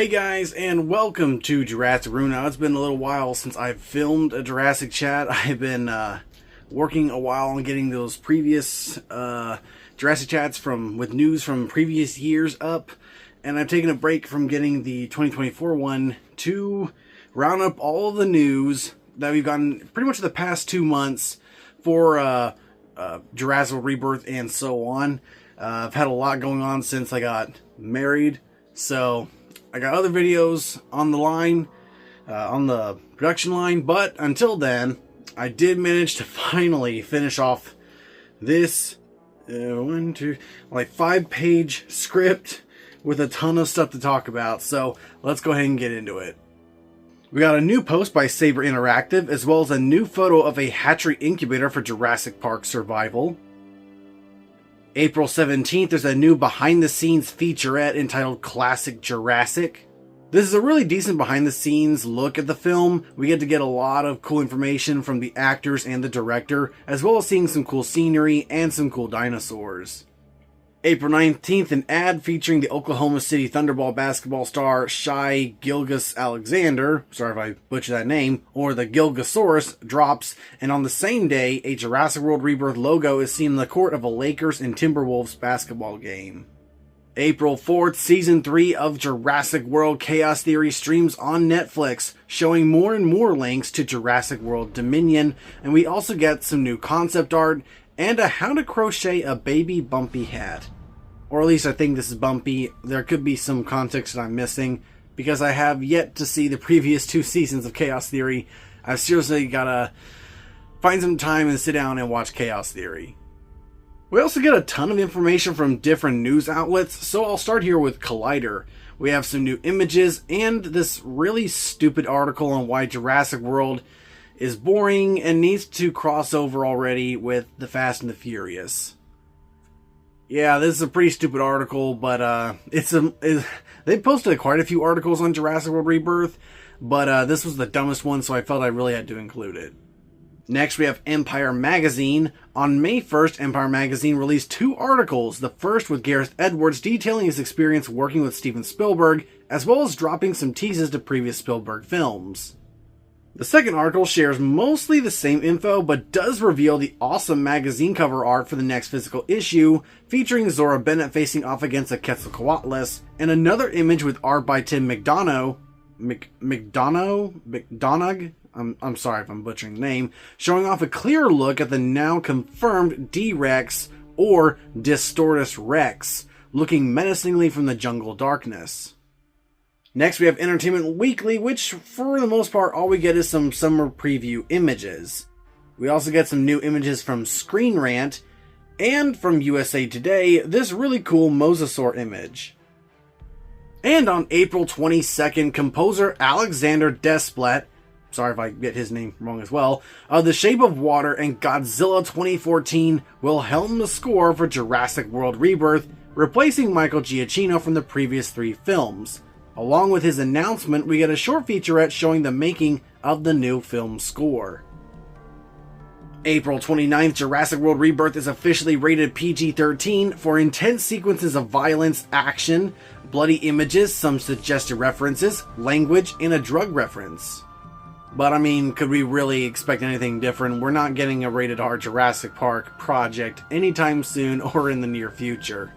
Hey guys, and welcome to Jurassic Room. Now, it's been a little while since I've filmed a Jurassic chat. I've been working a while on getting those previous Jurassic chats with news from previous years up, and I've taken a break from getting the 2024 one to round up all of the news that we've gotten pretty much the past 2 months for Jurassic Rebirth and so on. I've had a lot going on since I got married, so I got other videos on the line, on the production line, but until then, I did manage to finally finish off this 5-page script with a ton of stuff to talk about, so let's go ahead and get into it. We got a new post by Saber Interactive, as well as a new photo of a hatchery incubator for Jurassic Park Survival. April 17th, there's a new behind-the-scenes featurette entitled Classic Jurassic. This is a really decent behind-the-scenes look at the film. We get to get a lot of cool information from the actors and the director, as well as seeing some cool scenery and some cool dinosaurs. April 19th, an ad featuring the Oklahoma City Thunderball basketball star Shai Gilgeous-Alexander, sorry if I butchered that name, or the Gilgosaurus, drops, and on the same day, a Jurassic World Rebirth logo is seen in the court of a Lakers and Timberwolves basketball game. April 4th, Season 3 of Jurassic World Chaos Theory streams on Netflix, showing more and more links to Jurassic World Dominion, and we also get some new concept art and a how to crochet a baby Bumpy hat. Or at least I think this is Bumpy. There could be some context that I'm missing, because I have yet to see the previous 2 seasons of Chaos Theory. I've seriously gotta find some time and sit down and watch Chaos Theory. We also get a ton of information from different news outlets, so I'll start here with Collider. We have some new images and this really stupid article on why Jurassic World is boring and needs to cross over already with the Fast and the Furious. Yeah, this is a pretty stupid article, but they posted quite a few articles on Jurassic World Rebirth, but this was the dumbest one, so I felt I really had to include it. Next, we have Empire Magazine. On May 1st, Empire Magazine released 2 articles, the first with Gareth Edwards detailing his experience working with Steven Spielberg, as well as dropping some teases to previous Spielberg films. The second article shares mostly the same info, but does reveal the awesome magazine cover art for the next physical issue, featuring Zora Bennett facing off against a Quetzalcoatlus, and another image with art by Tim McDonough, I'm sorry if I'm butchering the name, showing off a clearer look at the now confirmed D-Rex, or Distortus Rex, looking menacingly from the jungle darkness. Next, we have Entertainment Weekly, which, for the most part, all we get is some summer preview images. We also get some new images from Screen Rant, and from USA Today, this really cool Mosasaur image. And on April 22nd, composer Alexander Desplat, sorry if I get his name wrong as well, of The Shape of Water and Godzilla 2014 will helm the score for Jurassic World Rebirth, replacing Michael Giacchino from the previous 3 films. Along with his announcement, we get a short featurette showing the making of the new film score. April 29th, Jurassic World Rebirth is officially rated PG-13 for intense sequences of violence, action, bloody images, some suggested references, language, and a drug reference. But I mean, could we really expect anything different? We're not getting a rated R Jurassic Park project anytime soon or in the near future.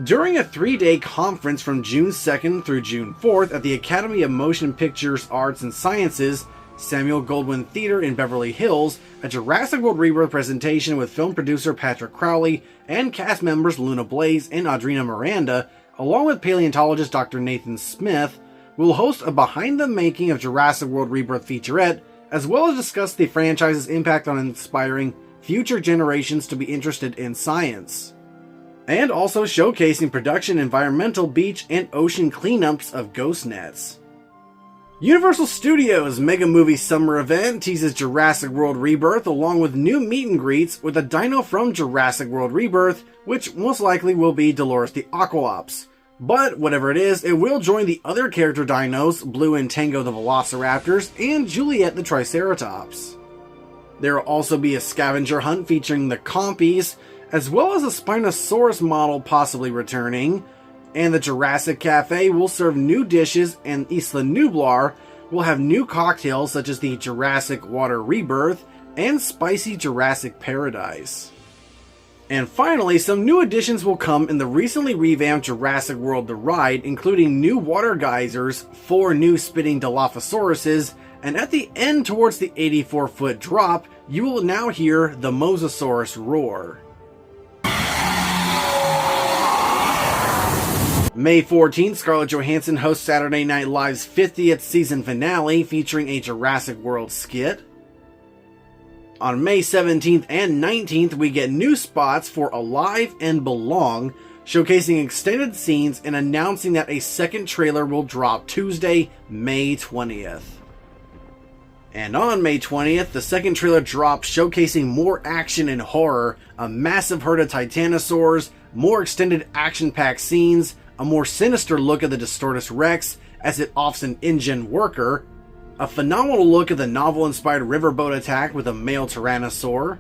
During a 3-day conference from June 2nd through June 4th at the Academy of Motion Pictures Arts and Sciences, Samuel Goldwyn Theater in Beverly Hills, a Jurassic World Rebirth presentation with film producer Patrick Crowley and cast members Luna Blaze and Audrina Miranda, along with paleontologist Dr. Nathan Smith, will host a behind the making of Jurassic World Rebirth featurette, as well as discuss the franchise's impact on inspiring future generations to be interested in science. And also showcasing production, environmental, beach, and ocean cleanups of ghost nets. Universal Studios' Mega Movie Summer event teases Jurassic World Rebirth along with new meet and greets with a dino from Jurassic World Rebirth, which most likely will be Dolores the Aqualops. But whatever it is, it will join the other character dinos, Blue and Tango the Velociraptors, and Juliet the Triceratops. There will also be a scavenger hunt featuring the Compies, as well as a Spinosaurus model possibly returning, And the Jurassic Cafe will serve new dishes, and Isla Nublar will have new cocktails such as the Jurassic Water Rebirth and Spicy Jurassic Paradise. And finally, some new additions will come in the recently revamped Jurassic World The Ride, including new water geysers, 4 new spitting Dilophosauruses, and at the end towards the 84-foot drop, you will now hear the Mosasaurus roar. May 14th, Scarlett Johansson hosts Saturday Night Live's 50th season finale featuring a Jurassic World skit. On May 17th and 19th, we get new spots for Alive and Belong, showcasing extended scenes and announcing that a second trailer will drop Tuesday, May 20th. And on May 20th, the second trailer drops showcasing more action and horror, a massive herd of Titanosaurs, more extended action-packed scenes, a more sinister look at the Distortus Rex as it offs an InGen worker, a phenomenal look at the novel-inspired riverboat attack with a male Tyrannosaur.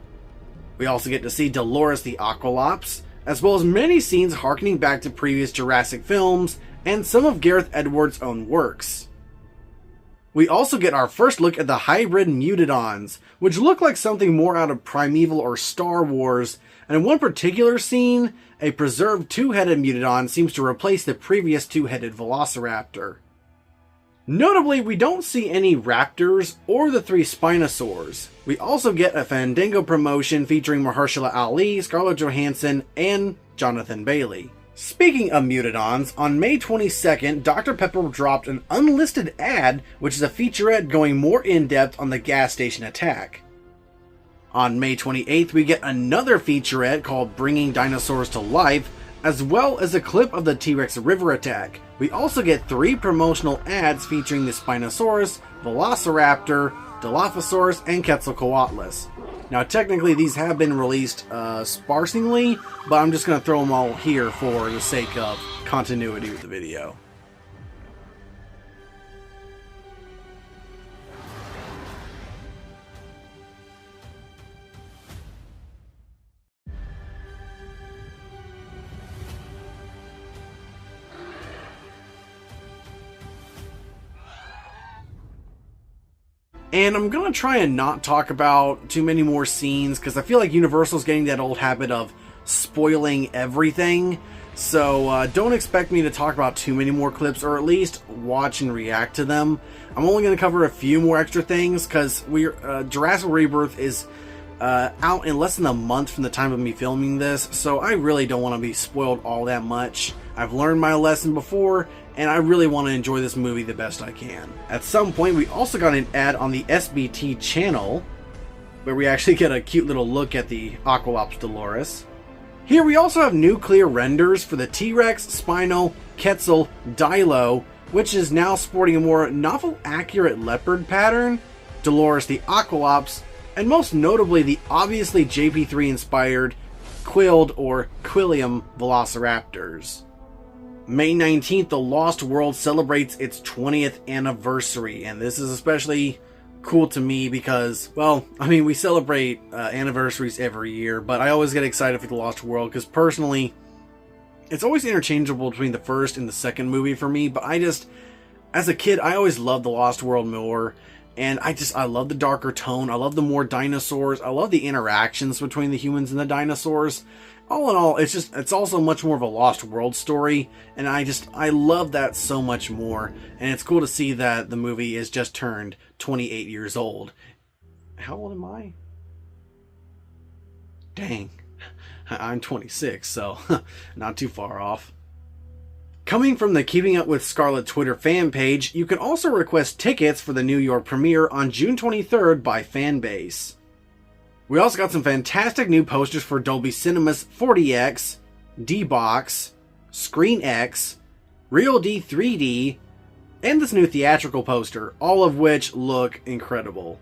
We also get to see Dolores the Aqualops, as well as many scenes harkening back to previous Jurassic films and some of Gareth Edwards' own works. We also get our first look at the hybrid Mutadons, which look like something more out of Primeval or Star Wars, and in one particular scene, a preserved 2-headed Mutadon seems to replace the previous 2-headed Velociraptor. Notably, we don't see any raptors or the 3 Spinosaurs. We also get a Fandango promotion featuring Mahershala Ali, Scarlett Johansson, and Jonathan Bailey. Speaking of Mutadons, on May 22nd, Dr. Pepper dropped an unlisted ad, which is a featurette going more in-depth on the gas station attack. On May 28th, we get another featurette called Bringing Dinosaurs to Life, as well as a clip of the T-Rex river attack. We also get 3 promotional ads featuring the Spinosaurus, Velociraptor, Dilophosaurus, and Quetzalcoatlus. Now technically these have been released sparsely, but I'm just going to throw them all here for the sake of continuity with the video. And I'm going to try and not talk about too many more scenes, because I feel like Universal's getting that old habit of spoiling everything. So don't expect me to talk about too many more clips, or at least watch and react to them. I'm only going to cover a few more extra things, because Jurassic Rebirth is out in less than a month from the time of me filming this, so I really don't want to be spoiled all that much. I've learned my lesson before, and I really want to enjoy this movie the best I can. At some point, we also got an ad on the SBT channel, where we actually get a cute little look at the Aqualops Dolores. Here we also have new clear renders for the T-Rex, Spino, Quetzal, Dilo, which is now sporting a more novel-accurate leopard pattern, Dolores the Aqualops, and most notably the obviously JP3-inspired Quilled or Quillium Velociraptors. May 19th, The Lost World celebrates its 20th anniversary, and this is especially cool to me because, well, I mean, we celebrate anniversaries every year, but I always get excited for The Lost World because personally, it's always interchangeable between the first and the second movie for me, but as a kid, I always loved The Lost World more, and I love the darker tone, I love the more dinosaurs, I love the interactions between the humans and the dinosaurs. All in all, it's also much more of a Lost World story, and I love that so much more, and it's cool to see that the movie is just turned 28 years old. How old am I? Dang, I'm 26, so not too far off. Coming from the Keeping Up with Scarlett Twitter fan page, you can also request tickets for the New York premiere on June 23rd by Fanbase. We also got some fantastic new posters for Dolby Cinema's 4DX, D-Box, ScreenX, Real D 3D, and this new theatrical poster, all of which look incredible.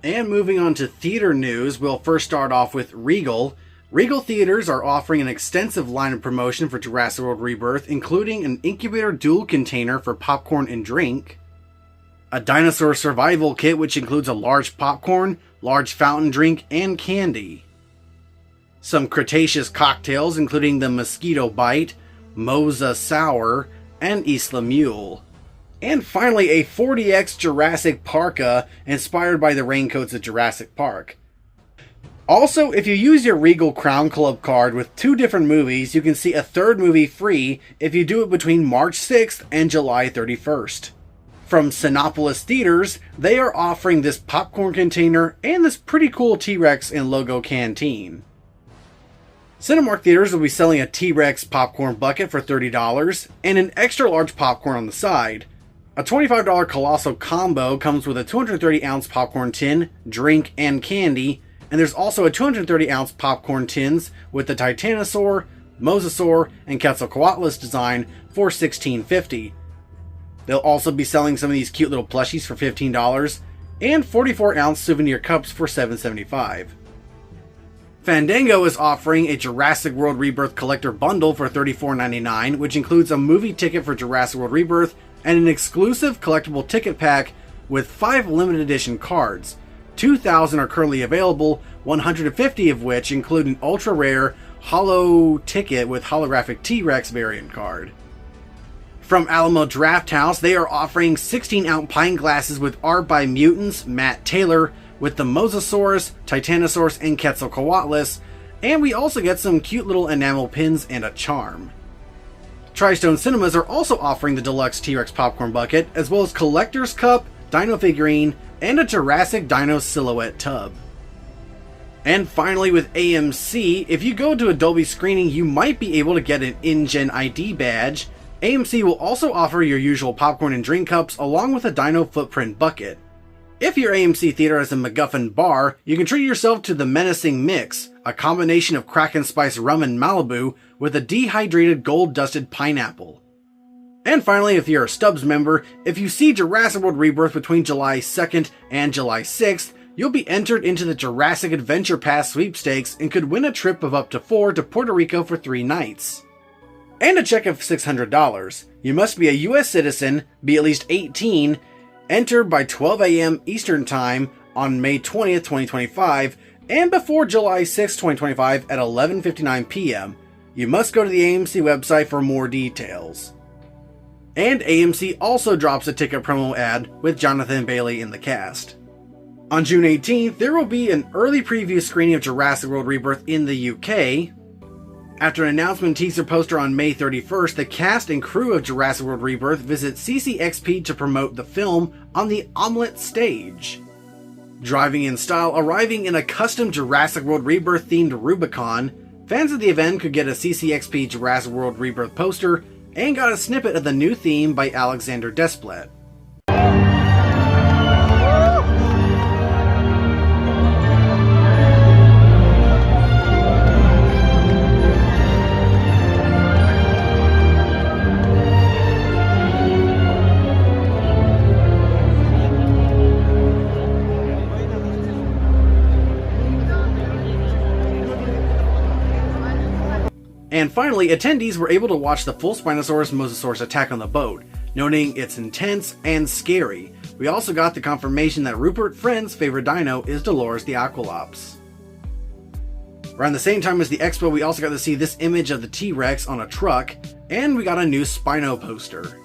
And moving on to theater news, we'll first start off with Regal. Regal Theaters are offering an extensive line of promotion for Jurassic World Rebirth, including an incubator dual container for popcorn and drink, a dinosaur survival kit which includes a large popcorn, large fountain drink, and candy, some Cretaceous cocktails including the Mosquito Bite, Mosasaur, and Isla Mule. And finally, a 40x Jurassic Parka inspired by the raincoats of Jurassic Park. Also, if you use your Regal Crown Club card with 2 different movies, you can see a 3rd movie free if you do it between March 6th and July 31st. From Cinépolis Theaters, they are offering this popcorn container and this pretty cool T-Rex and logo canteen. Cinemark Theaters will be selling a T-Rex popcorn bucket for $30 and an extra large popcorn on the side. A $25 Colossal combo comes with a 230-ounce popcorn tin, drink, and candy, and there's also a 230-ounce popcorn tins with the Titanosaur, Mosasaur, and Quetzalcoatlus design for $16.50. They'll also be selling some of these cute little plushies for $15 and 44-ounce souvenir cups for $7.75. Fandango is offering a Jurassic World Rebirth collector bundle for $34.99, which includes a movie ticket for Jurassic World Rebirth and an exclusive collectible ticket pack with 5 limited edition cards. 2,000 are currently available, 150 of which include an ultra rare holo ticket with holographic T-Rex variant card. From Alamo Drafthouse, they are offering 16-ounce pint glasses with art by mutants Matt Taylor with the Mosasaurus, Titanosaurus, and Quetzalcoatlus, and we also get some cute little enamel pins and a charm. TriStone Cinemas are also offering the deluxe T-Rex popcorn bucket, as well as collector's cup, dino figurine, and a Jurassic Dino silhouette tub. And finally, with AMC, if you go to a Dolby screening, you might be able to get an InGen ID badge. AMC will also offer your usual popcorn and drink cups along with a Dino Footprint bucket. If your AMC theater has a MacGuffin bar, you can treat yourself to the Menacing Mix, a combination of crack and spice rum and Malibu with a dehydrated gold-dusted pineapple. And finally, if you're a Stubbs member, if you see Jurassic World Rebirth between July 2nd and July 6th, you'll be entered into the Jurassic Adventure Pass sweepstakes and could win a trip of up to 4 to Puerto Rico for 3 nights. And a check of $600. You must be a US citizen, be at least 18, enter by 12 a.m. Eastern Time on May 20th, 2025, and before July 6th, 2025 at 11:59 p.m. You must go to the AMC website for more details. And AMC also drops a ticket promo ad with Jonathan Bailey in the cast. On June 18th, there will be an early preview screening of Jurassic World Rebirth in the UK. After an announcement teaser poster on May 31st, the cast and crew of Jurassic World Rebirth visit CCXP to promote the film on the Omelette stage. Driving in style, arriving in a custom Jurassic World Rebirth themed Rubicon, fans of the event could get a CCXP Jurassic World Rebirth poster and got a snippet of the new theme by Alexander Desplat. And finally, attendees were able to watch the full Spinosaurus Mosasaurus attack on the boat, noting it's intense and scary. We also got the confirmation that Rupert Friend's favorite dino is Dolores the Aqualops. Around the same time as the expo, we also got to see this image of the T-Rex on a truck, and we got a new Spino poster.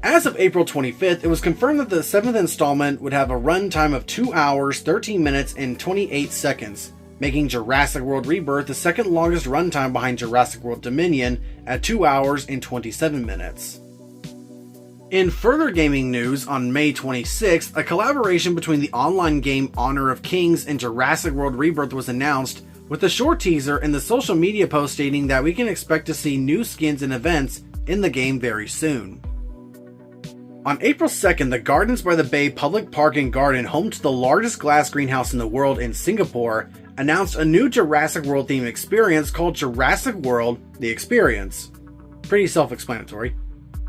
As of April 25th, it was confirmed that the 7th installment would have a runtime of 2 hours, 13 minutes, and 28 seconds, making Jurassic World Rebirth the second longest runtime behind Jurassic World Dominion at 2 hours and 27 minutes. In further gaming news, on May 26th, a collaboration between the online game Honor of Kings and Jurassic World Rebirth was announced, with a short teaser and the social media post stating that we can expect to see new skins and events in the game very soon. On April 2nd, the Gardens by the Bay Public Park and Garden, home to the largest glass greenhouse in the world in Singapore, announced a new Jurassic World themed experience called Jurassic World: The Experience. Pretty self-explanatory.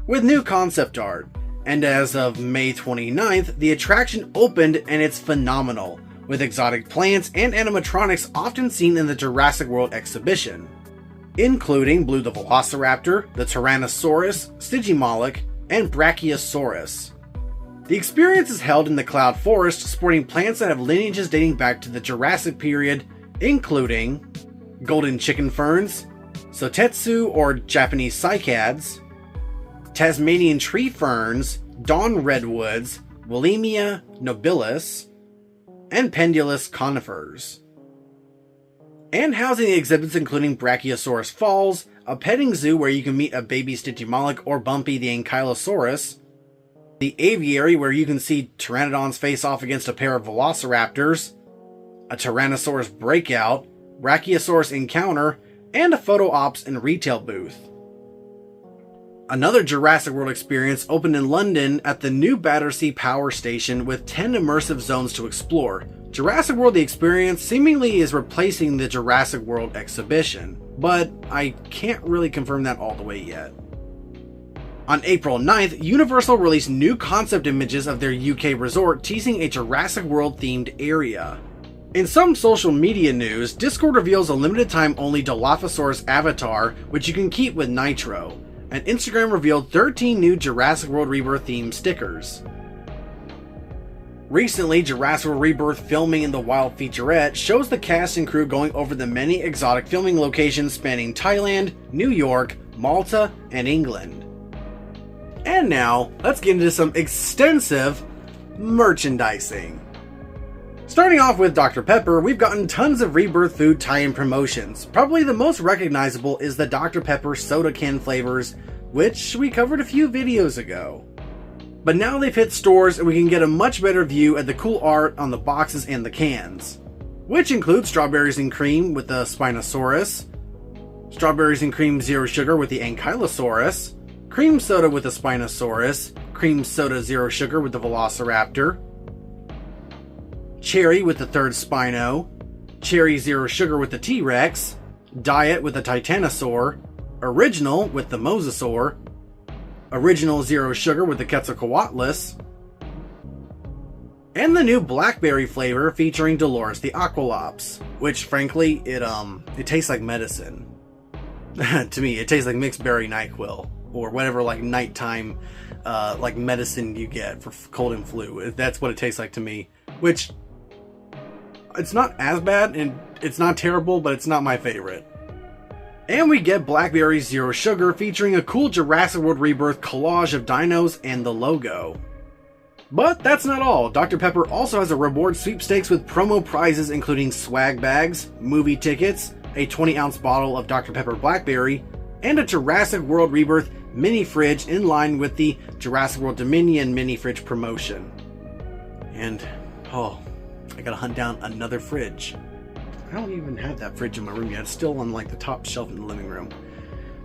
With new concept art. And as of May 29th, the attraction opened and it's phenomenal, with exotic plants and animatronics often seen in the Jurassic World exhibition, including Blue the Velociraptor, the Tyrannosaurus, Stygimoloch, and Brachiosaurus. The experience is held in the Cloud Forest, sporting plants that have lineages dating back to the Jurassic period, including golden chicken ferns, Sotetsu or Japanese cycads, Tasmanian tree ferns, dawn redwoods, Willemia nobilis, and pendulous conifers. And housing exhibits including Brachiosaurus Falls, a petting zoo where you can meet a baby Stygimoloch or Bumpy the Ankylosaurus, the aviary where you can see pteranodons face off against a pair of velociraptors, a Tyrannosaurus breakout, Brachiosaurus encounter, and a photo ops and retail booth. Another Jurassic World experience opened in London at the new Battersea Power Station with 10 immersive zones to explore. Jurassic World The Experience seemingly is replacing the Jurassic World exhibition, but I can't really confirm that all the way yet. On April 9th, Universal released new concept images of their UK resort teasing a Jurassic World themed area. In some social media news, Discord reveals a limited time only Dilophosaurus avatar, which you can keep with Nitro, and Instagram revealed 13 new Jurassic World Rebirth themed stickers. Recently, Jurassic World Rebirth filming in the Wild featurette shows the cast and crew going over the many exotic filming locations spanning Thailand, New York, Malta, and England. And now, let's get into some extensive merchandising. Starting off with Dr. Pepper, we've gotten tons of Rebirth food tie-in promotions. Probably the most recognizable is the Dr. Pepper soda can flavors, which we covered a few videos ago. But now they've hit stores and we can get a much better view at the cool art on the boxes and the cans, which includes strawberries and cream with the Spinosaurus, strawberries and cream zero sugar with the Ankylosaurus, cream soda with the Spinosaurus, cream soda zero sugar with the Velociraptor, cherry with the third Spino, cherry zero sugar with the T-Rex, diet with the Titanosaur, original with the Mosasaur, original zero sugar with the Quetzalcoatlus, and the new blackberry flavor featuring Dolores the Aqualops, which frankly, it tastes like medicine. To me, it tastes like mixed berry NyQuil, or whatever like nighttime like medicine you get for cold and flu. That's what it tastes like to me, which it's not as bad and it's not terrible, but it's not my favorite. And we get Blackberry Zero Sugar featuring a cool Jurassic World Rebirth collage of dinos and the logo. But that's not all. Dr. Pepper also has a reward sweepstakes with promo prizes including swag bags, movie tickets, a 20-ounce bottle of Dr. Pepper Blackberry, and a Jurassic World Rebirth mini fridge in line with the Jurassic World Dominion mini fridge promotion. And, oh, I gotta hunt down another fridge. I don't even have that fridge in my room yet. It's still on like the top shelf in the living room.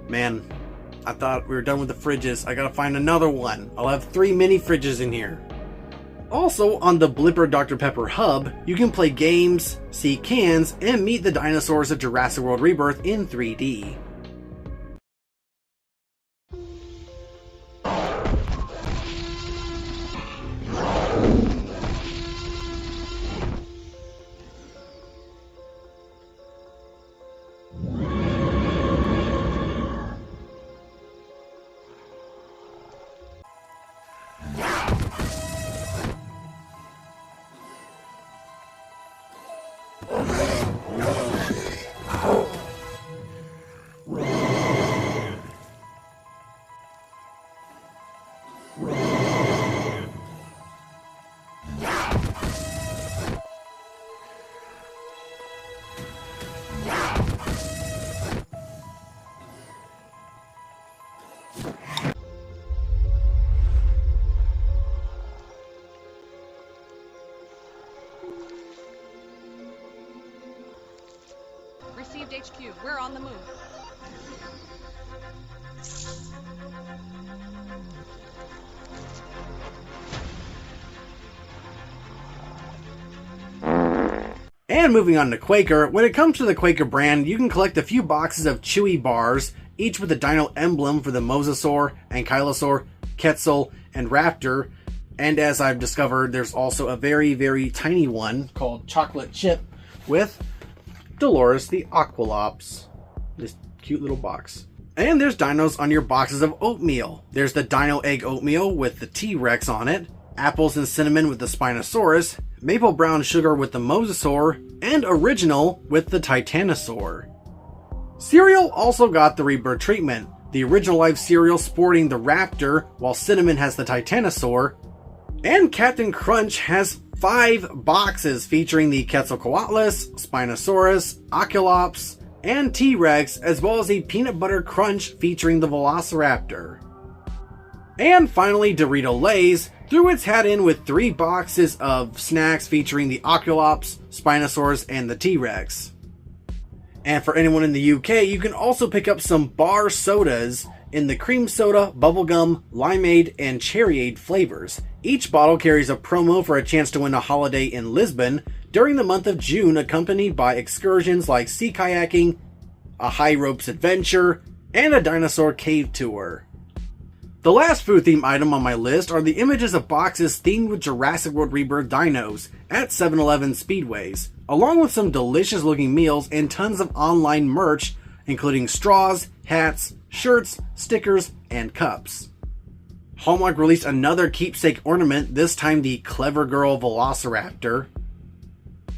Man, I thought we were done with the fridges. I gotta find another one. I'll have 3 mini fridges in here. Also, on the Blipper Dr. Pepper hub, you can play games, see cans, and meet the dinosaurs of Jurassic World Rebirth in 3D. Received HQ. We're on the move. And moving on to Quaker, when it comes to the Quaker brand, you can collect a few boxes of Chewy bars, each with a dino emblem for the Mosasaur, Ankylosaur, Quetzal, and Raptor. And as I've discovered, there's also a very, very tiny one called Chocolate Chip with Dolores the Aqualops. This cute little box. And there's dinos on your boxes of oatmeal. There's the Dino Egg Oatmeal with the T-Rex on it, apples and cinnamon with the Spinosaurus, maple brown sugar with the Mosasaur, and original with the Titanosaur. Cereal also got the Rebirth treatment. The original life cereal sporting the Raptor, while Cinnamon has the Titanosaur. And Captain Crunch has 5 boxes featuring the Quetzalcoatlus, Spinosaurus, Oculops, and T-Rex, as well as a Peanut Butter Crunch featuring the Velociraptor. And finally, Dorito Lay's threw its hat in with 3 boxes of snacks featuring the Oculops, Spinosaurus, and the T-Rex. And for anyone in the UK, you can also pick up some bar sodas in the cream soda, bubblegum, limeade, and cherryade flavors. Each bottle carries a promo for a chance to win a holiday in Lisbon during the month of June, accompanied by excursions like sea kayaking, a high ropes adventure, and a dinosaur cave tour. The last food theme item on my list are the images of boxes themed with Jurassic World Rebirth dinos at 7-Eleven speedways, along with some delicious looking meals and tons of online merch, including straws, hats, shirts, stickers, and cups. Hallmark released another keepsake ornament, this time the Clever Girl Velociraptor,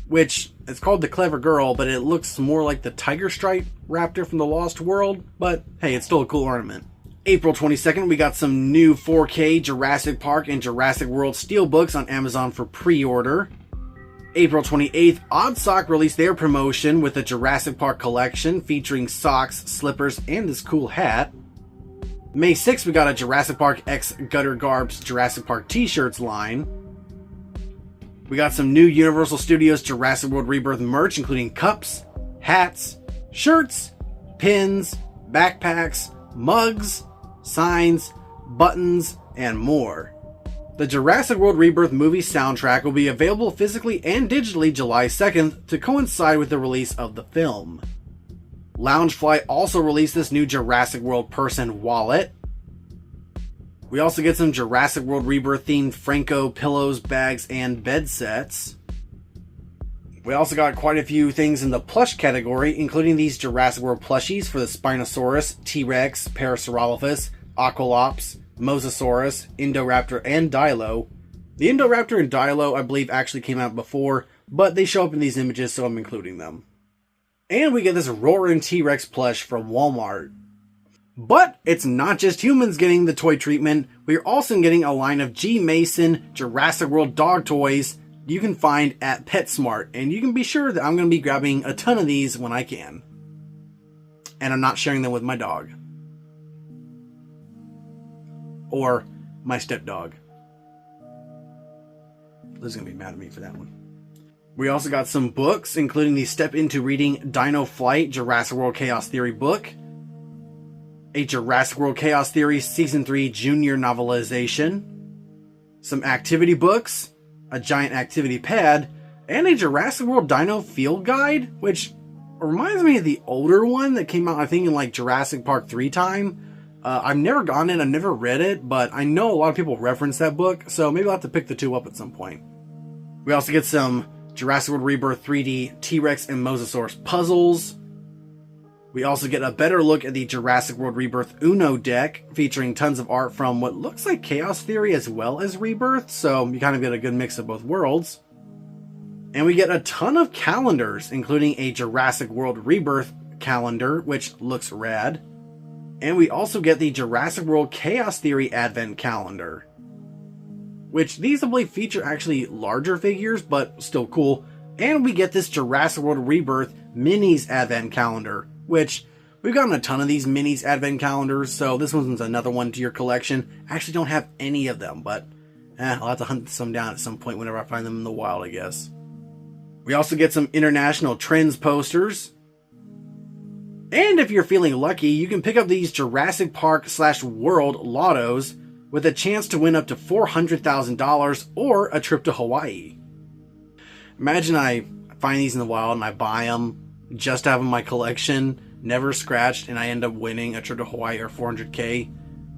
which it's called the Clever Girl, but it looks more like the Tiger Stripe Raptor from the Lost World, but hey, it's still a cool ornament. April 22nd, we got some new 4K Jurassic Park and Jurassic World steelbooks on Amazon for pre-order. April 28th, Oddsock released their promotion with a Jurassic Park collection featuring socks, slippers, and this cool hat. May 6th, we got a Jurassic Park x Gutter Garbs Jurassic Park t-shirts line. We got some new Universal Studios Jurassic World Rebirth merch, including cups, hats, shirts, pins, backpacks, mugs, signs, buttons, and more. The Jurassic World Rebirth movie soundtrack will be available physically and digitally July 2nd to coincide with the release of the film. Loungefly also released this new Jurassic World person wallet. We also get some Jurassic World Rebirth themed Franco pillows, bags, and bed sets. We also got quite a few things in the plush category, including these Jurassic World plushies for the Spinosaurus, T-Rex, Parasaurolophus, Oculops, Mosasaurus, Indoraptor, and Dilo. The Indoraptor and Dilo, I believe, actually came out before, but they show up in these images, so I'm including them. And we get this Roaring T-Rex plush from Walmart. But it's not just humans getting the toy treatment, we're also getting a line of G. Mason Jurassic World dog toys you can find at PetSmart, and you can be sure that I'm going to be grabbing a ton of these when I can. And I'm not sharing them with my dog. Or my stepdog. Liz is going to be mad at me for that one. We also got some books, including the Step Into Reading Dino Flight Jurassic World Chaos Theory book, a Jurassic World Chaos Theory Season 3 Junior novelization, some activity books, a giant activity pad, and a Jurassic World Dino Field Guide, which reminds me of the older one that came out, I think, in like Jurassic Park 3 time. I've never gotten it, I've never read it, but I know a lot of people reference that book, so maybe I'll have to pick the two up at some point. We also get some Jurassic World Rebirth 3D T-Rex and Mosasaurus puzzles. We also get a better look at the Jurassic World Rebirth Uno deck, featuring tons of art from what looks like Chaos Theory as well as Rebirth, so you kind of get a good mix of both worlds. And we get a ton of calendars, including a Jurassic World Rebirth calendar, which looks rad. And we also get the Jurassic World Chaos Theory Advent Calendar, which these I believe feature actually larger figures, but still cool. And we get this Jurassic World Rebirth Minis Advent Calendar, which we've gotten a ton of these Minis Advent Calendars, so this one's another one to your collection. I actually don't have any of them, but I'll have to hunt some down at some point whenever I find them in the wild, I guess. We also get some international trends posters. And if you're feeling lucky, you can pick up these Jurassic Park / World Lottos with a chance to win up to $400,000 or a trip to Hawaii. Imagine I find these in the wild and I buy them just to have in my collection, never scratched, and I end up winning a trip to Hawaii or $400K.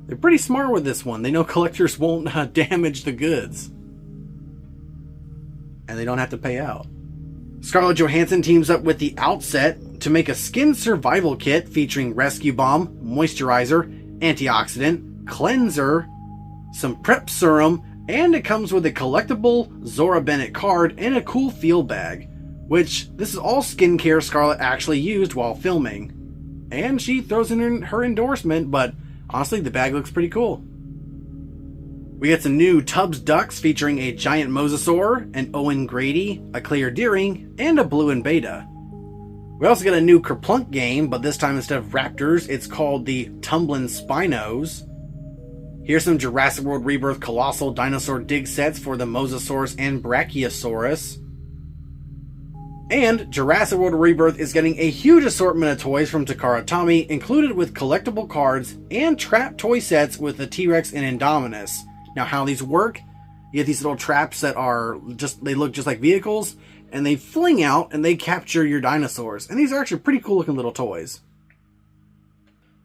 They're pretty smart with this one. They know collectors won't damage the goods. And they don't have to pay out. Scarlett Johansson teams up with the Outset to make a skin survival kit featuring rescue balm, moisturizer, antioxidant, cleanser, some prep serum, and it comes with a collectible Zora Bennett card and a cool field bag, which this is all skincare Scarlett actually used while filming. And she throws in her endorsement, but honestly, the bag looks pretty cool. We get some new Tubbs ducks featuring a giant mosasaur, an Owen Grady, a clear deering, and a blue and beta. We also get a new Kerplunk game, but this time instead of raptors, it's called the Tumblin' Spinos. Here's some Jurassic World Rebirth Colossal Dinosaur dig sets for the Mosasaurus and Brachiosaurus. And Jurassic World Rebirth is getting a huge assortment of toys from Takara Tomy, included with collectible cards and trap toy sets with the T-Rex and Indominus. Now, how these work, you get these little traps that are they look just like vehicles, and they fling out and they capture your dinosaurs. And these are actually pretty cool looking little toys.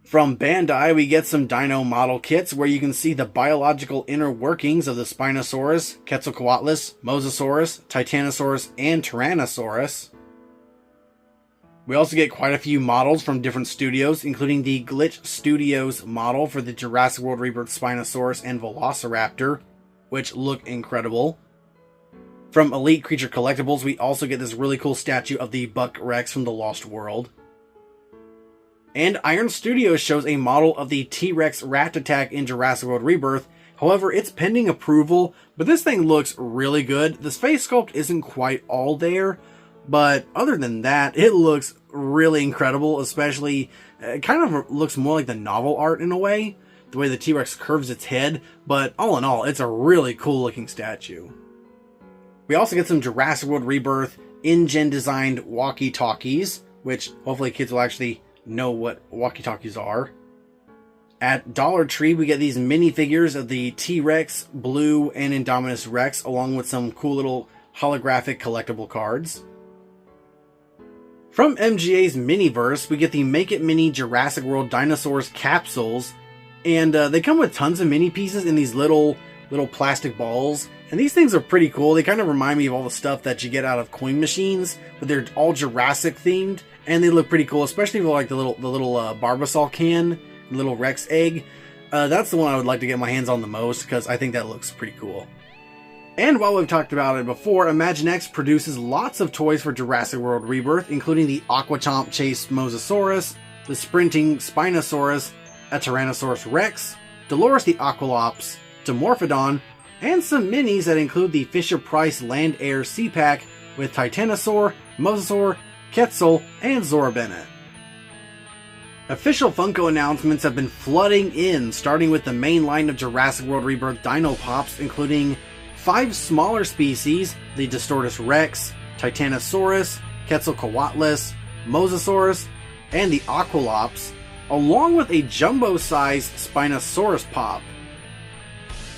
From Bandai, we get some dino model kits where you can see the biological inner workings of the Spinosaurus, Quetzalcoatlus, Mosasaurus, Titanosaurus, and Tyrannosaurus. We also get quite a few models from different studios, including the Glitch Studios model for the Jurassic World Rebirth Spinosaurus and Velociraptor, which look incredible. From Elite Creature Collectibles, we also get this really cool statue of the Buck Rex from the Lost World. And Iron Studios shows a model of the T-Rex Rat Attack in Jurassic World Rebirth. However, it's pending approval, but this thing looks really good. The face sculpt isn't quite all there, but other than that, it looks really incredible, especially, it kind of looks more like the novel art in a way, the way the T-Rex curves its head, but all in all, it's a really cool looking statue. We also get some Jurassic World Rebirth InGen designed walkie-talkies, which hopefully kids will actually know what walkie-talkies are. At Dollar Tree, we get these minifigures of the T-Rex, Blue, and Indominus Rex, along with some cool little holographic collectible cards. From MGA's Miniverse, we get the Make It Mini Jurassic World Dinosaurs capsules, and they come with tons of mini pieces in these little plastic balls, and these things are pretty cool. They kind of remind me of all the stuff that you get out of coin machines, but they're all Jurassic themed, and they look pretty cool, especially with like the little Barbasol can, the little Rex egg. That's the one I would like to get my hands on the most, because I think that looks pretty cool. And while we've talked about it before, Imaginext produces lots of toys for Jurassic World Rebirth, including the Aquachomp Chase Mosasaurus, the Sprinting Spinosaurus, a Tyrannosaurus Rex, Dolores the Aqualops, Dimorphodon, and some minis that include the Fisher-Price Land Air Sea Pack with Titanosaur, Mosasaur, Quetzal, and Zora Bennett. Official Funko announcements have been flooding in, starting with the main line of Jurassic World Rebirth Dino Pops, including 5 smaller species, the Distortus Rex, Titanosaurus, Quetzalcoatlus, Mosasaurus, and the Aqualops, along with a jumbo-sized Spinosaurus Pop.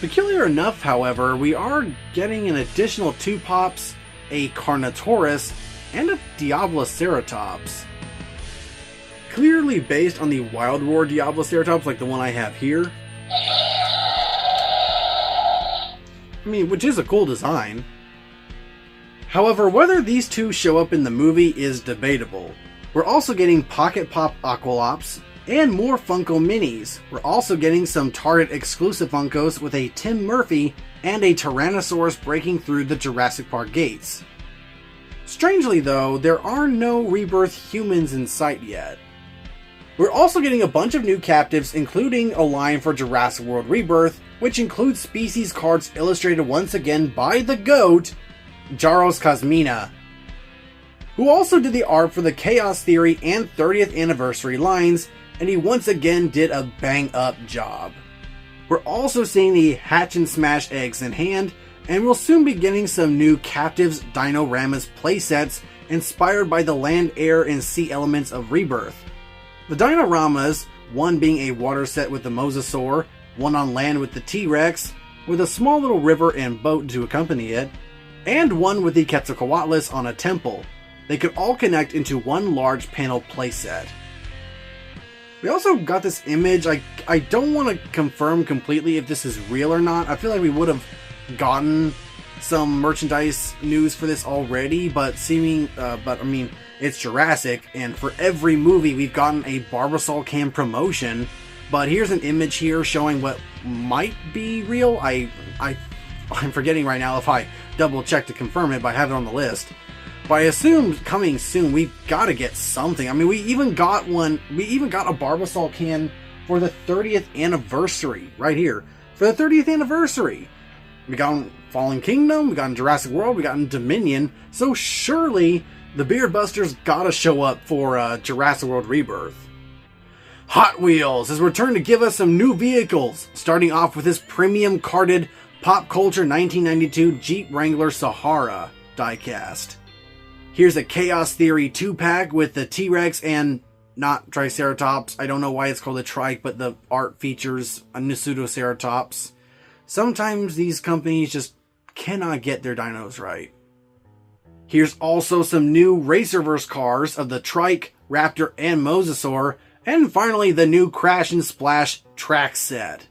Peculiar enough, however, we are getting an additional 2 Pops, a Carnotaurus, and a Diabloceratops. Clearly based on the Wild Roar Diabloceratops like the one I have here. I mean, which is a cool design. However, whether these two show up in the movie is debatable. We're also getting Pocket Pop Aqualops and more Funko Minis. We're also getting some Target exclusive Funkos with a Tim Murphy and a Tyrannosaurus breaking through the Jurassic Park gates. Strangely though, there are no Rebirth humans in sight yet. We're also getting a bunch of new captives, including a line for Jurassic World Rebirth, which includes species cards illustrated once again by the GOAT, Jaros Kazmina, who also did the art for the Chaos Theory and 30th Anniversary lines, and he once again did a bang-up job. We're also seeing the Hatch and Smash Eggs in hand, and we'll soon be getting some new Captives Dino-Ramas playsets inspired by the land, air, and sea elements of Rebirth. The Dino-Ramas, one being a water set with the Mosasaur, one on land with the T-Rex, with a small little river and boat to accompany it, and one with the Quetzalcoatlus on a temple. They could all connect into one large panel playset. We also got this image. I don't want to confirm completely if this is real or not. I feel like we would have gotten some merchandise news for this already, but I mean, it's Jurassic, and for every movie we've gotten a Barbasol Cam promotion. But here's an image here showing what might be real. I'm forgetting right now if I double check to confirm it, but I have it on the list. But I assume coming soon, we've got to get something. I mean, we even got one. We even got a Barbasol can for the 30th anniversary right here. For the 30th anniversary. We got in Fallen Kingdom, we got in Jurassic World, we got in Dominion. So surely the Beard Busters gotta show up for Jurassic World Rebirth. Hot Wheels has returned to give us some new vehicles, starting off with this premium carded Pop Culture 1992 Jeep Wrangler Sahara diecast. Here's a Chaos Theory 2-pack with the T-Rex and not Triceratops. I don't know why it's called a trike, but the art features a Pseudoceratops. Sometimes these companies just cannot get their dinos right. Here's also some new Racerverse cars of the Trike, Raptor, and Mosasaur. And finally, the new Crash and Splash track set.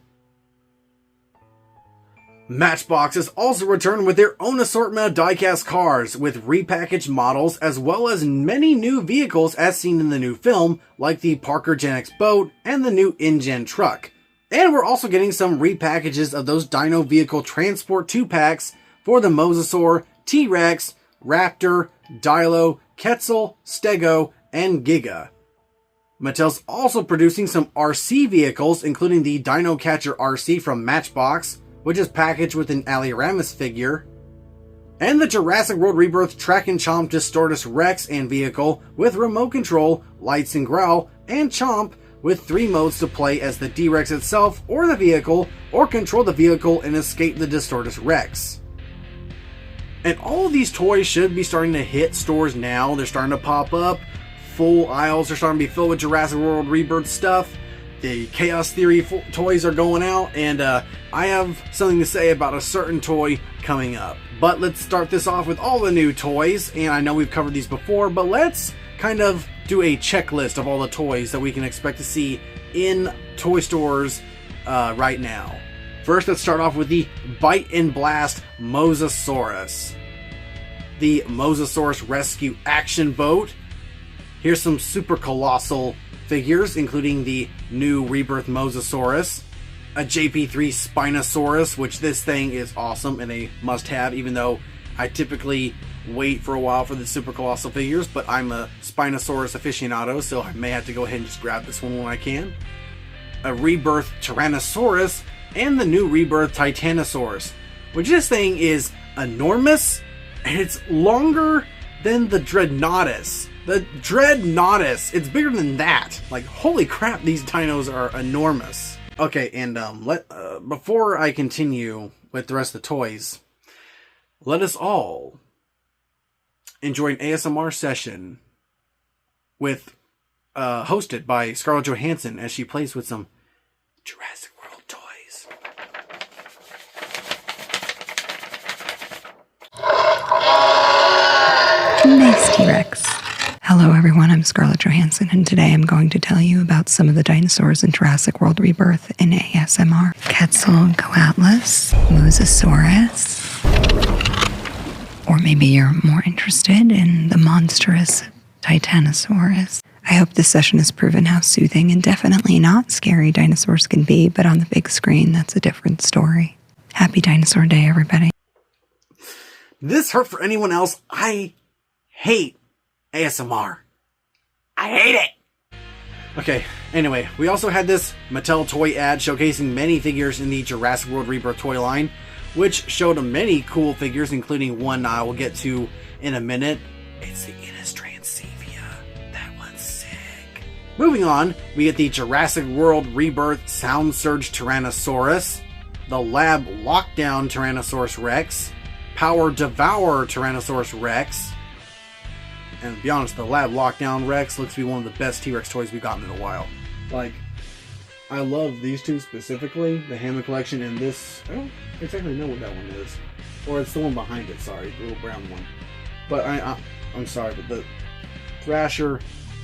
Matchbox has also returned with their own assortment of diecast cars, with repackaged models as well as many new vehicles as seen in the new film, like the Parker Gen X boat and the new InGen truck. And we're also getting some repackages of those Dino Vehicle Transport 2-packs for the Mosasaur, T-Rex, Raptor, Dilo, Quetzal, Stego, and Giga. Mattel's also producing some RC vehicles, including the Dino Catcher RC from Matchbox, which is packaged with an Aliramis figure, and the Jurassic World Rebirth Track and Chomp Distortus Rex and vehicle with remote control, lights and growl, and Chomp with 3 modes to play as the D-Rex itself or the vehicle, or control the vehicle and escape the Distortus Rex. And all of these toys should be starting to hit stores now. They're starting to pop up. Full aisles are starting to be filled with Jurassic World Rebirth stuff. The Chaos Theory toys are going out, and I have something to say about a certain toy coming up. But let's start this off with all the new toys, and I know we've covered these before, but let's kind of do a checklist of all the toys that we can expect to see in toy stores right now. First, let's start off with the Bite and Blast Mosasaurus. The Mosasaurus Rescue Action Boat. Here's some super colossal figures, including the new Rebirth Mosasaurus, a JP3 Spinosaurus, which this thing is awesome and a must-have, even though I typically wait for a while for the super colossal figures, but I'm a Spinosaurus aficionado, so I may have to go ahead and just grab this one when I can. A Rebirth Tyrannosaurus, and the new Rebirth Titanosaurus, which this thing is enormous, and it's longer than the Dreadnoughtus. The Dreadnoughtus, it's bigger than that. Like, holy crap, these dinos are enormous. Okay, and before I continue with the rest of the toys, let us all enjoy an ASMR session with hosted by Scarlett Johansson as she plays with some Jurassic World toys. Nice T-Rex. Hello everyone, I'm Scarlett Johansson, and today I'm going to tell you about some of the dinosaurs in Jurassic World Rebirth in ASMR. Quetzalcoatlus, Mosasaurus, or maybe you're more interested in the monstrous Titanosaurus. I hope this session has proven how soothing and definitely not scary dinosaurs can be, but on the big screen, that's a different story. Happy Dinosaur Day, everybody. This hurt for anyone else. I hate ASMR. I hate it! Okay, anyway, we also had this Mattel toy ad showcasing many figures in the Jurassic World Rebirth toy line, which showed many cool figures, including one I will get to in a minute. It's the Innistrad. That one's sick. Moving on, we get the Jurassic World Rebirth Sound Surge Tyrannosaurus, the Lab Lockdown Tyrannosaurus Rex, Power Devour Tyrannosaurus Rex, and to be honest, the Lab Lockdown Rex looks to be one of the best T-Rex toys we've gotten in a while. Like, I love these two specifically, the Hammond Collection and this. I don't exactly know what that one is. Or it's the one behind it, sorry, the little brown one. But I'm sorry, but the Thrasher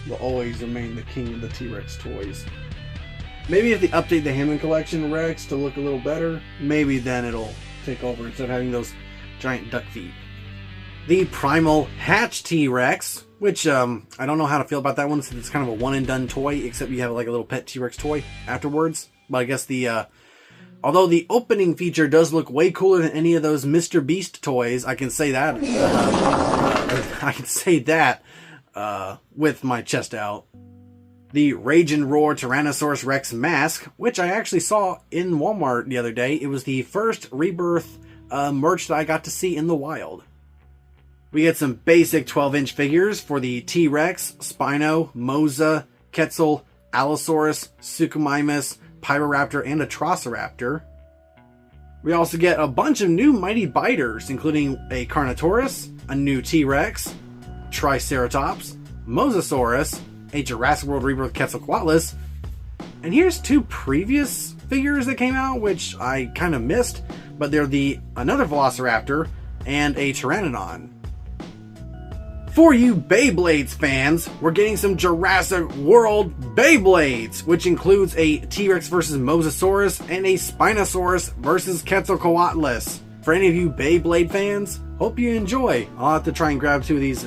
will always remain the king of the T-Rex toys. Maybe if they update the Hammond Collection Rex to look a little better, maybe then it'll take over instead of having those giant duck feet. The Primal Hatch T-Rex, which I don't know how to feel about that one since it's kind of a one-and-done toy, except you have like a little pet T-Rex toy afterwards. But I guess although the opening feature does look way cooler than any of those Mr. Beast toys, I can say that. I can say that with my chest out. The Rage and Roar Tyrannosaurus Rex mask, which I actually saw in Walmart the other day. It was the first Rebirth merch that I got to see in the wild. We get some basic 12-inch figures for the T-Rex, Spino, Moza, Quetzal, Allosaurus, Suchomimus, Pyroraptor, and Atrociraptor. We also get a bunch of new Mighty Biters, including a Carnotaurus, a new T-Rex, Triceratops, Mosasaurus, a Jurassic World Rebirth Quetzalcoatlus, and here's two previous figures that came out, which I kind of missed, but they're another Velociraptor and a Pteranodon. For you Beyblades fans, we're getting some Jurassic World Beyblades, which includes a T-Rex versus Mosasaurus and a Spinosaurus versus Quetzalcoatlus. For any of you Beyblade fans, hope you enjoy. I'll have to try and grab two of these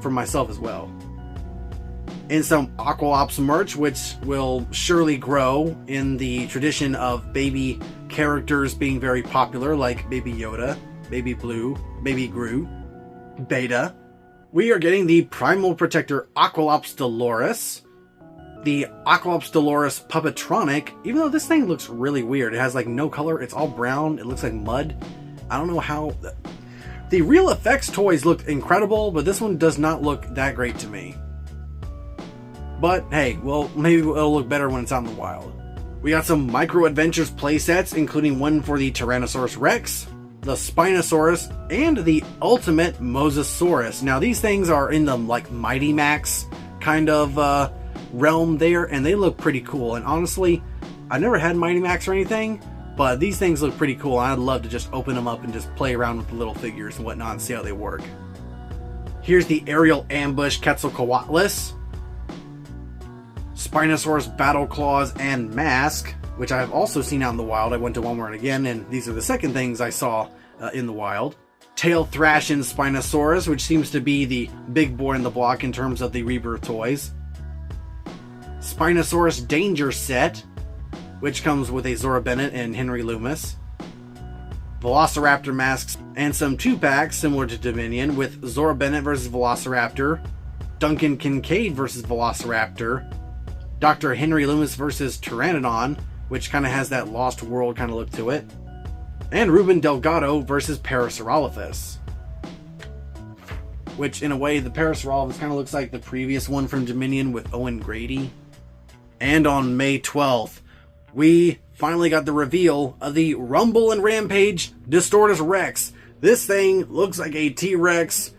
for myself as well. And some Aqualops merch, which will surely grow in the tradition of baby characters being very popular, like Baby Yoda, Baby Blue, Baby Groot, Beta. We are getting the Primal Protector Aqualops Dolores, the Aqualops Dolores Puppetronic, even though this thing looks really weird. It has like no color, it's all brown, it looks like mud. I don't know how... The Real Effects toys look incredible, but this one does not look that great to me. But hey, well, maybe it'll look better when it's out in the wild. We got some Micro Adventures playsets, including one for the Tyrannosaurus Rex, the Spinosaurus, and the Ultimate Mosasaurus. Now these things are in the like Mighty Max kind of realm there, and they look pretty cool. And honestly, I never had Mighty Max or anything, but these things look pretty cool. I'd love to just open them up and just play around with the little figures and whatnot and see how they work. Here's the Aerial Ambush Quetzalcoatlus, Spinosaurus Battle Claws and Mask, which I have also seen out in the wild. I went to Walmart again, and these are the second things I saw in the wild. Tail Thrashing Spinosaurus, which seems to be the big boy in the block in terms of the Rebirth toys. Spinosaurus Danger Set, which comes with a Zora Bennett and Henry Loomis. Velociraptor masks and some 2-packs similar to Dominion with Zora Bennett versus Velociraptor, Duncan Kincaid versus Velociraptor, Dr. Henry Loomis versus Pteranodon, which kind of has that Lost World kind of look to it, and Ruben Delgado versus Parasaurolophus, which in a way the Parasaurolophus kind of looks like the previous one from Dominion with Owen Grady. And on May 12th, we finally got the reveal of the Rumble and Rampage Distortus Rex. This thing looks like a T-Rex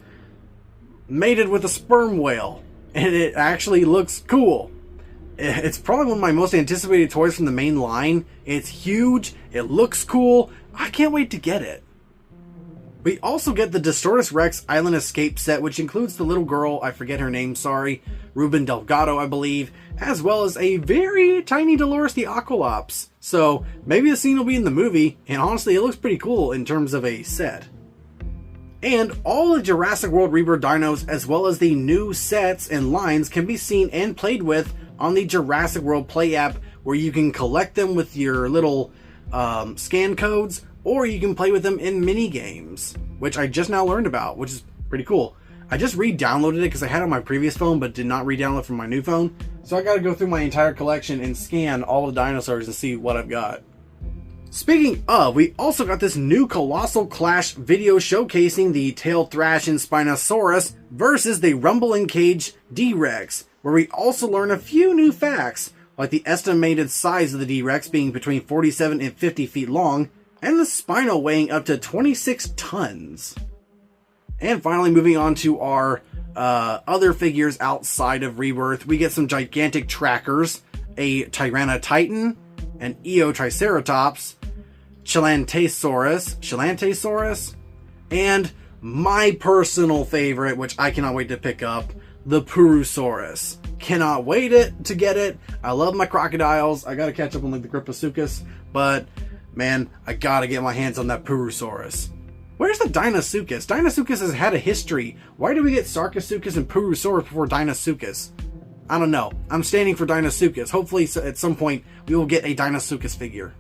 mated with a sperm whale, and it actually looks cool. It's probably one of my most anticipated toys from the main line. It's huge, it looks cool, I can't wait to get it. We also get the Distortus Rex Island Escape set, which includes the little girl, I forget her name, sorry, Ruben Delgado, I believe, as well as a very tiny Dolores the Aqualops. So maybe the scene will be in the movie, and honestly it looks pretty cool in terms of a set. And all the Jurassic World Rebirth dinos, as well as the new sets and lines, can be seen and played with on the Jurassic World Play app, where you can collect them with your little scan codes, or you can play with them in mini games, which I just now learned about, which is pretty cool. I just re-downloaded it because I had it on my previous phone, but did not re-download it from my new phone. So I got to go through my entire collection and scan all the dinosaurs and see what I've got. Speaking of, we also got this new Colossal Clash video showcasing the Tail Thrashing Spinosaurus versus the Rumble and Cage D-Rex, where we also learn a few new facts, like the estimated size of the D-Rex being between 47 and 50 feet long, and the Spino weighing up to 26 tons. And finally, moving on to our other figures outside of Rebirth, we get some gigantic trackers, a Tyrannotitan, an Eotriceratops, Chelantesaurus, and my personal favorite, which I cannot wait to pick up, the Purosaurus. Cannot wait to get it. I love my crocodiles. I gotta catch up on like the Cryptosuchus, but man, I gotta get my hands on that Purosaurus. Where's the Deinosuchus? Deinosuchus has had a history. Why do we get Sarcosuchus and Purosaurus before Deinosuchus? I don't know. I'm standing for Deinosuchus. Hopefully at some point we will get a Deinosuchus figure.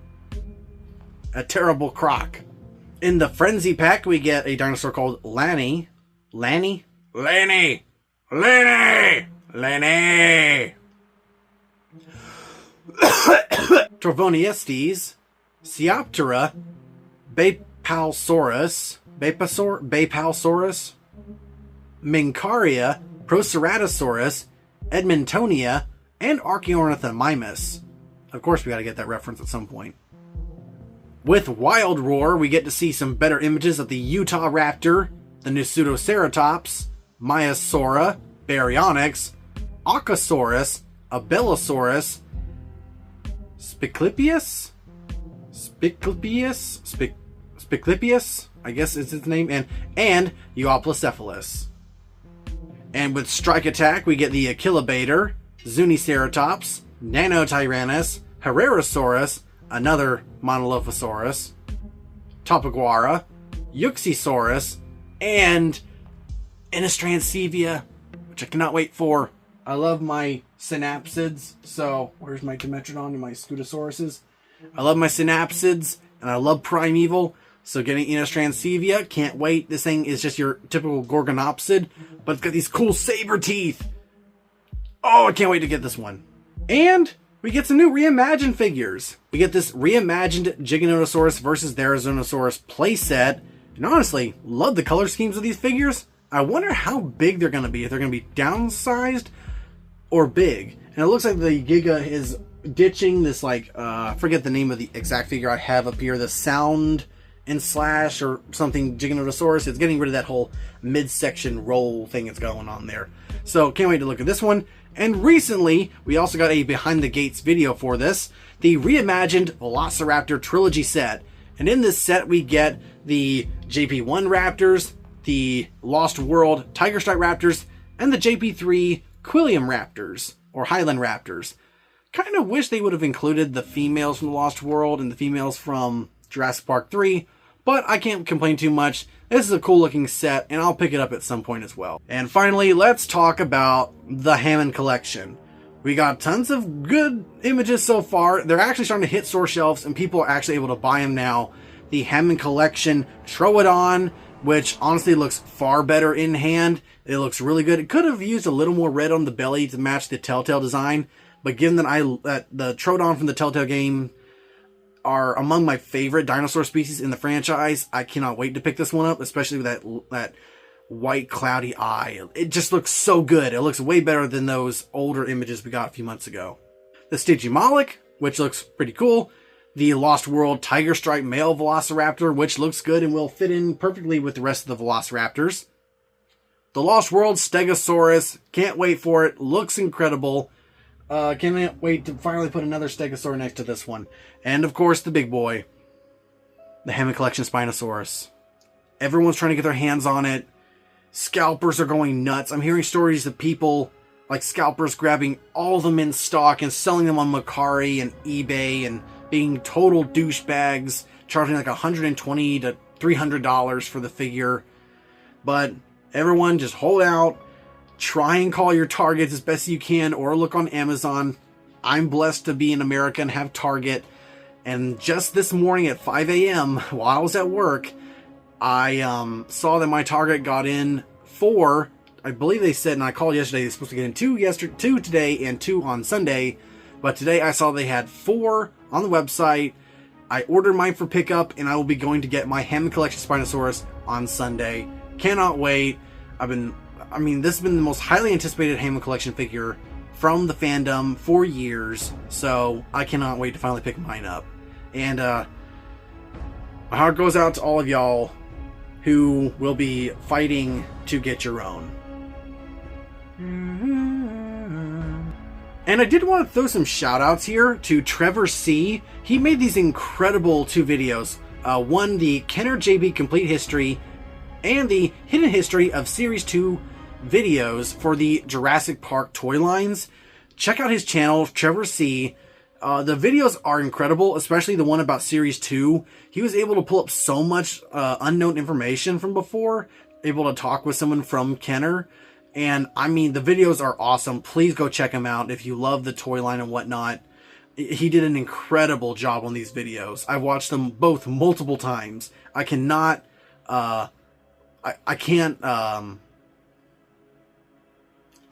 A terrible croc. In the Frenzy pack we get a dinosaur called Lanny, Lanny? Lanny! Lanny! Lanny! Trovoniestes, Seoptera, Bapalsaurus, Mincaria, Proceratosaurus, Edmontonia, and Archaeornithomimus. Of course, we got to get that reference at some point. With Wild Roar, we get to see some better images of the Utah Raptor, the Pseudoceratops, Maiasaura, Baryonyx, Achosaurus, Abelisaurus, Spiclipius, I guess is its name, and Euoplocephalus. And with Strike Attack, we get the Achilobator, Zuniceratops, Nanotyrannus, Herrerasaurus, another Monolophosaurus, Topaguara, Euxysaurus, and Innistransevia, which I cannot wait for. I love my synapsids, so where's my Dimetrodon and my Scutosauruses? I love my synapsids, and I love Primeval, so getting Innistransevia, can't wait. This thing is just your typical Gorgonopsid, but it's got these cool saber teeth. Oh, I can't wait to get this one. And we get some new reimagined figures. We get this reimagined Giganotosaurus versus Therizinosaurus playset, and honestly, love the color schemes of these figures. I wonder how big they're going to be, if they're going to be downsized or big. And it looks like the Giga is ditching this, like, I forget the name of the exact figure I have up here, the Sound and Slash or something Giganotosaurus. It's getting rid of that whole midsection roll thing that's going on there. So can't wait to look at this one. And recently, we also got a behind the gates video for this, the reimagined Velociraptor trilogy set. And in this set, we get the JP1 Raptors, the Lost World Tiger Stripe Raptors, and the JP3 Quilliam Raptors, or Highland Raptors. Kind of wish they would have included the females from the Lost World and the females from Jurassic Park 3, but I can't complain too much. This is a cool looking set, and I'll pick it up at some point as well. And finally, let's talk about the Hammond Collection. We got tons of good images so far. They're actually starting to hit store shelves, and people are actually able to buy them now. The Hammond Collection Troodon, which honestly looks far better in hand. It looks really good. It could have used a little more red on the belly to match the Telltale design, but given that the Troodon from the Telltale game are among my favorite dinosaur species in the franchise, I cannot wait to pick this one up, especially with that white cloudy eye. It just looks so good. It looks way better than those older images we got a few months ago. The Stygimoloch, which looks pretty cool. The Lost World Tiger Stripe Male Velociraptor, which looks good and will fit in perfectly with the rest of the Velociraptors. The Lost World Stegosaurus, can't wait for it, looks incredible. Can't wait to finally put another Stegosaur next to this one. And of course, the big boy, the Hammond Collection Spinosaurus. Everyone's trying to get their hands on it. Scalpers are going nuts. I'm hearing stories of people, like scalpers, grabbing all of them in stock and selling them on Mercari and eBay and being total douchebags, charging like $120 to $300 for the figure. But everyone just hold out. Try and call your Targets as best you can, or look on Amazon. I'm blessed to be in America and have Target. And just this morning at 5 a.m. while I was at work, I saw that my Target got in 4. I believe they said, and I called yesterday, they're supposed to get in 2 today and 2 on Sunday. But today I saw they had 4 on the website. I ordered mine for pickup, and I will be going to get my Hammond Collection Spinosaurus on Sunday. Cannot wait. This has been the most highly anticipated Hammond Collection figure from the fandom for years, so I cannot wait to finally pick mine up. And my heart goes out to all of y'all who will be fighting to get your own. And I did want to throw some shout outs here to Trevor C. He made these incredible 2 videos. One, the Kenner JB Complete History, and the Hidden History of Series 2 videos for the Jurassic Park toy lines. Check out his channel, Trevor C. The videos are incredible, especially the one about Series 2. He was able to pull up so much unknown information from before, able to talk with someone from Kenner. And the videos are awesome. Please go check him out if you love the toy line and whatnot. He did an incredible job on these videos. I've watched them both multiple times. I can't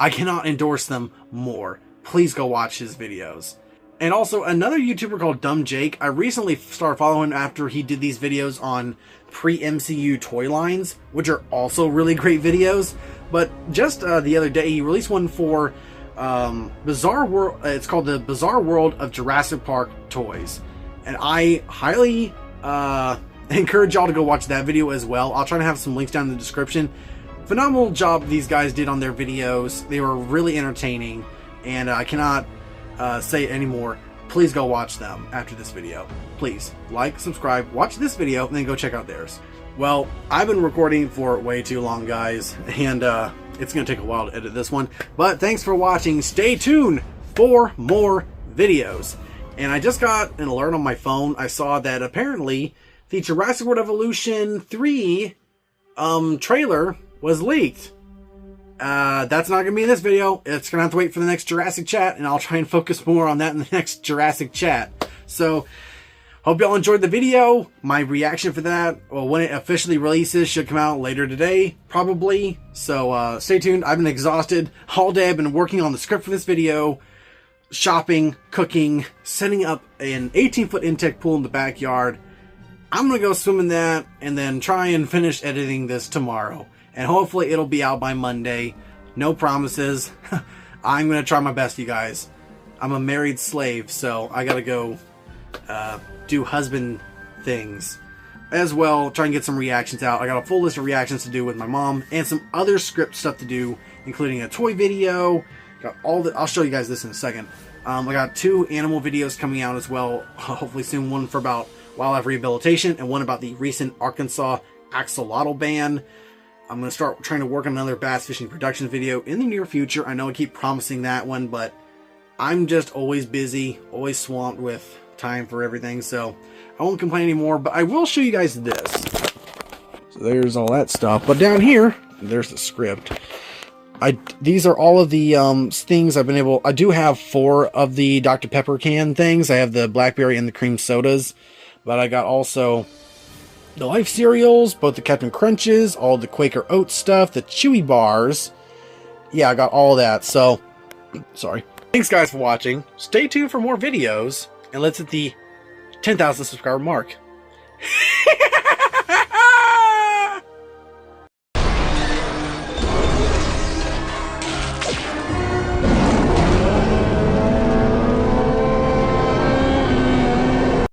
I cannot endorse them more. Please go watch his videos. And also another YouTuber called Dumb Jake. I recently started following after he did these videos on pre-MCU toy lines, which are also really great videos. But just the other day, he released one for Bizarre World. It's called the Bizarre World of Jurassic Park Toys, and I highly encourage y'all to go watch that video as well. I'll try to have some links down in the description. Phenomenal job these guys did on their videos. They were really entertaining, and I cannot say it anymore. Please go watch them after this video. Please like, subscribe, watch this video, and then go check out theirs. Well, I've been recording for way too long, guys, and it's going to take a while to edit this one. But thanks for watching. Stay tuned for more videos. And I just got an alert on my phone. I saw that apparently the Jurassic World Evolution 3 trailer was leaked. That's not going to be in this video. It's going to have to wait for the next Jurassic chat, and I'll try and focus more on that in the next Jurassic chat. So, hope y'all enjoyed the video. My reaction for that, well, when it officially releases, should come out later today, probably. So, stay tuned. I've been exhausted all day. I've been working on the script for this video, shopping, cooking, setting up an 18-foot intake pool in the backyard. I'm going to go swim in that, and then try and finish editing this tomorrow. And hopefully it'll be out by Monday. No promises. I'm going to try my best, you guys. I'm a married slave, so I got to go do husband things. As well, try and get some reactions out. I got a full list of reactions to do with my mom and some other script stuff to do, including a toy video. Got all the, I'll show you guys this in a second. I got 2 animal videos coming out as well, hopefully soon. One for about wildlife rehabilitation and one about the recent Arkansas axolotl ban. I'm going to start trying to work on another bass fishing production video in the near future. I know I keep promising that one, but I'm just always busy, always swamped with time for everything, so I won't complain anymore. But I will show you guys this. So there's all that stuff. But down here, there's the script. These are all of the things I've been able... I do have 4 of the Dr. Pepper can things. I have the blackberry and the cream sodas. But I got also the Life cereals, both the Captain Crunches, all the Quaker Oats stuff, the Chewy bars. Yeah, I got all that. So, sorry. Thanks, guys, for watching. Stay tuned for more videos. And let's hit the 10,000 subscriber mark.